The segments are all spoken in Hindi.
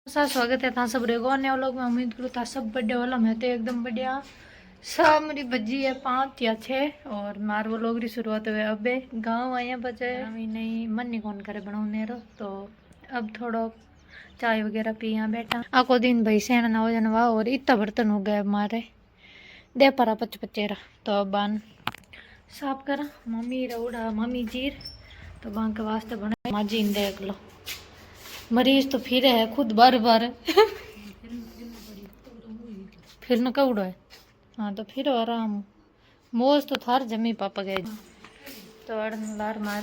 सा स्वागत है था सब रेगो ने व्लॉग में। उम्मीद करूँ था सब बढ़िया वाला। मैं तो एकदम बढ़िया। सब मेरी बजी है 5 या 6 और मार व्लॉग की शुरुआत हुई अबे गाँव आए बचे नहीं मन नहीं कौन करे बनाने रो। तो अब थोड़ा चाय वगैरह पी यहाँ बैठा आको दिन भाई सेना ना हो जनवा और इतना बर्तन हो गए मारे दे पारा पच पचेरा। तो अब बान साफ करा मम्मी रउड़ा मम्मी जीर तो बां के वास्ते बना माजी देख लो। मरीज तो फिर है खुद बार बार फिर न कौड़ो है। हाँ तो फिर आराम मोज तो थार जमी पापा गए तो लार मार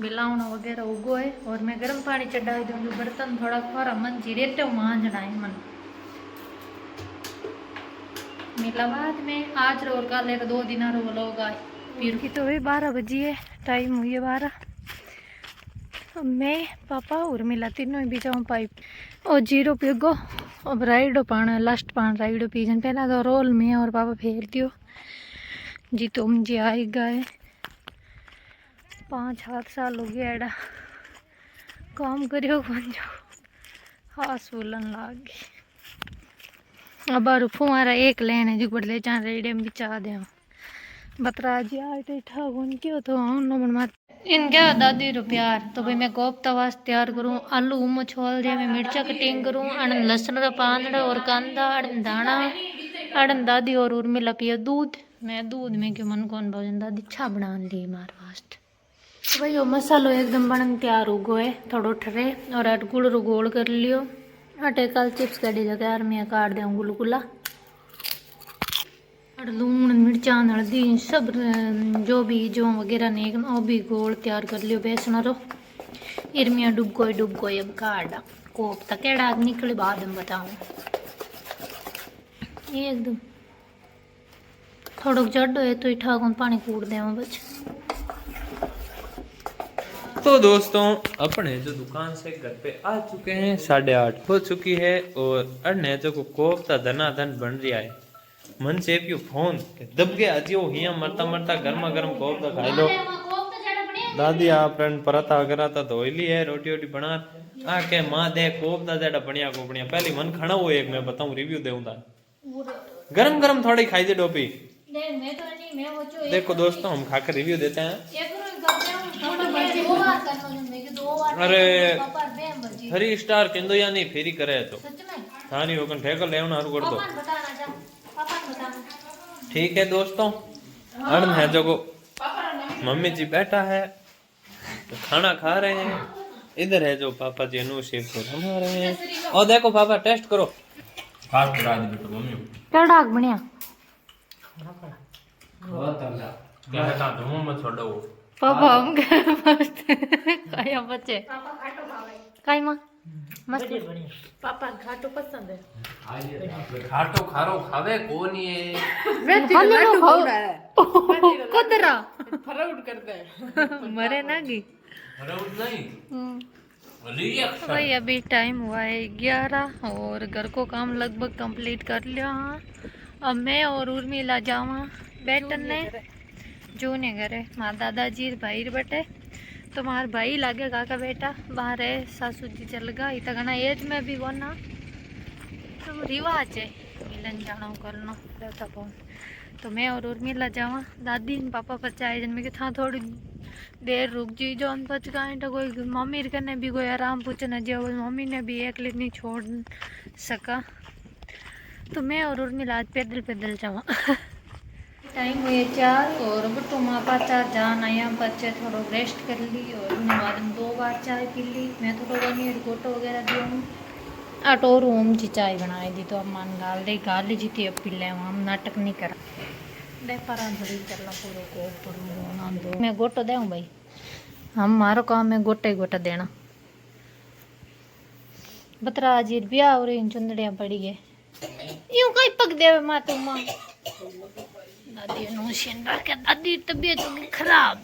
बिलावना वगैरह उगो है और मैं गर्म पानी चढ़ा दूंगी। बर्तन थोड़ा थोड़ा मन जीरेते मांझना है मन मिला बाद में आज रो और कल 2 दिन रो लोग आए फिर की तो 12 बजी है टाइम हुई है 12। मैं पापा और मिला तीनों भी जाऊँ पाइप और जीरो पिगो अब राइडो पाना लास्ट पान राइडो पीजन पहला तो रोल में और पापा फेर दियो जी तुम जी आई गए 5-7 साल हो गया एडा काम करियो कौन जो हास बोलन लाग गई। अब बारू फुआरा एक लेने जो बड़ ले जा रेडे में बिचा दे बतरा जी आए तो ठा कौन क्यों तो नो मत इनके दादी रो प्यार। तो भाई मैं कोफ्ता वास्ते तैयार करूँ आलू उम छोल दिया मैं मिर्चा कटिंग करूँ अड़न लहसुन का पानड़ा और कांदा अड़न दाना अड़न दादी और उर्मिला पिया दूध। मैं दूध में क्यों मन कौन भोजन दादी छा बना ली मार वास्ट। तो भाई वो मसालो एकदम बनन तैयार हो गो है थोड़ो ठरे और अट गुड़ रो गोल कर लियो अटे कल चिप्स कड़ी जगह यार मैं काट दूँ गुलगुला और लून मिर्चा हल्दी सब जो भी जो वगैरह ने वो भी गोल तैयार कर लियो बेसन रो इरमिया डूब गई अब काटा कोफ्ता केड़ा निकले बाद में बताऊँ ये एकदम थोड़ा जड्डो है तो इठा कौन पानी कूट दे बच। तो दोस्तों अपने जो दुकान से घर पे आ चुके हैं 8:30 हो चुकी है और अड़ने जो को कोफ्ता धनाधन बन रहा है मन से पियो फोन दब गया अजियो हिया मरता मरता गर्मा गर्म कोफ्ता खाई लो। दादी आप पराठा वगैरह तो धोई ली है रोटी वोटी बना आके माँ दे कोफ्ता जेड़ा बढ़िया को बढ़िया पहले मन खाना वो एक मैं बताऊं रिव्यू देऊं था गरम गरम थोड़ी खाई दे डोपी। देखो दोस्तों हम खाकर रिव्यू देते हैं। अरे 3 स्टार किंदो या नहीं फेरी करे तो हाँ नहीं होकर ठेका ले हारू कर दो। ठीक है दोस्तों अड़न है जो मम्मी जी बैठा है तो खाना खा रहे हैं। इधर है जो पापा जी अनु शेफ को बना रहे हैं और देखो पापा टेस्ट करो फास्ट बता दी बेटा मम्मी क्या डाक बढ़िया बहुत अच्छा क्या है तो मुंह मत छोड़ो पापा हम गए मस्त काया बच्चे काई मां मस्त पापा घाटो पसंद है खाटो खारो खावे कौन ये कुदरा फराउट करता है मरे ना गी फराउट नहीं भाई अभी टाइम हुआ है 11 और घर को काम लगभग कंप्लीट कर लिया। हाँ अब मैं और उर्मिला जावा बैठन ने जूने घरे मार दादाजी भाई बटे तो मार भाई लागे काका बेटा बाहर है सासू जी चल गया इतना घना एज में भी वो ना तो रिवाज है मिलन जाना करना रहता फोन। तो मैं और उर्मिला जावा दादी पापा पचाए जन में कि था थोड़ी देर रुक जी जो पच गए तो कोई मम्मी करने भी कोई आराम पूछना जो मम्मी ने भी एक लिट नहीं छोड़ सका तो मैं और उर्मिला आज पैदल पैदल जावा। टाइम हुए 4 और बुट्टू माँ पाचा जान आया बच्चे थोड़ा रेस्ट कर ली और उन्हें बाद में 2 बार चाय पी ली। मैं थोड़ा पनीर गोटो वगैरह दिया हूँ आटोर ओम जी चाय बनाई दी तो अब मन गाल ली जीती अब पी ले हम नाटक नहीं करा दे पर चलना पूरा को मैं गोटो दे भाई हम मारो काम है गोटा ही गोटा देना बतरा जी ब्याह और इन चुंदड़ियाँ पड़ी है यूं कहीं पक दे माँ तुम दादी दादी तबीयत होगी खराब।